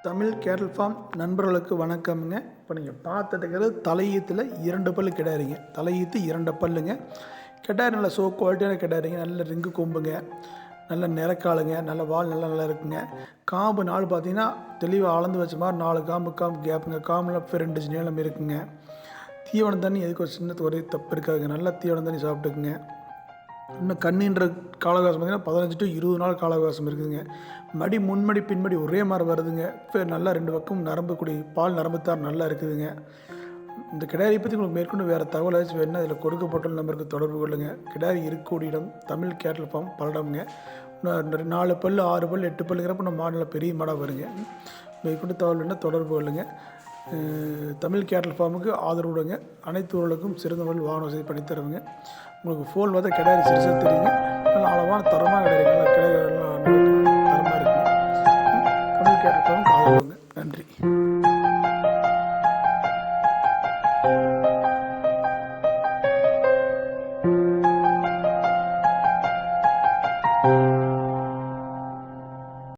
தமிழ் கேட்டல் ஃபார்ம் நண்பர்களுக்கு வணக்கம்ங்க. இப்போ நீங்கள் பார்த்துட்டுக்கிறது தலையீத்தில் 2 பல் கிடாரிங்க. தலையீத்து 2 பல்லுங்க. கிடாரி நல்ல குவாலிட்டியான கிடாரிங்க. நல்ல ரிங்கு கொம்புங்க, நல்ல நிறக்காலுங்க, நல்ல வால் நல்லா இருக்குங்க. காம்பு நாள் பார்த்தீங்கன்னா தெளிவாக அளந்து வச்ச மாதிரி 4 காம்பு கேப்புங்க. காம்பில் 2 இன்ச் நீளம் இருக்குங்க. தீவனம் தண்ணி எதுக்கு ஒரு சின்ன ஒரே தப்பு இருக்காதுங்க. நல்லா தீவனம் தண்ணி சாப்பிட்டுக்குங்க. இன்னும் கண்ணின்ற காலவாசம் பார்த்திங்கன்னா 15 to 20 நாள் காலவாசம் இருக்குதுங்க. மடி முன்மடி பின்மடி ஒரே மாதிரி வருதுங்க. இப்போ நல்லா 2 பக்கம் நரம்பு பால் நரம்புத்தார் நல்லா இருக்குதுங்க. இந்த கிடாரியை பற்றி உங்களுக்கு மேற்கொண்டு வேறு தகவல் ஏதாச்சும் வேணுன்னா இதில் கொடுக்கப்பட்டுள்ள நம்பருக்கு தொடர்பு கொள்ளுங்கள். கிடாரி இருக்கக்கூடிய இடம் தமிழ் கேட்டல் ஃபார்ம் பல்லடம்ங்க. 4 பல் 6 பல் 8 பல்லுங்கிறப்ப நம்ம மாடலில் பெரிய மாடாக வருங்க. மேற்கொண்டு தகவல் வேணுன்னா தொடர்பு கொள்ளுங்கள். தமிழ் கேட்டல் ஃபார்முக்கு ஆதரவு விடுங்க. அனைத்து ஊர்களுக்கும் சிறந்த முறையில் வாகன வசதி பண்ணி தருவங்க. உங்களுக்கு ஃபோன் பார்த்தா கிடாரி சிறுசாக தெரியுங்க. நல்லா அளவான தரமாக கிடையாது. நல்லா கிடாரி தரமாக இருக்குங்க. தமிழ் கேட்டல் ஃபார்முக்கு ஆதரவு விடுங்க. நன்றி.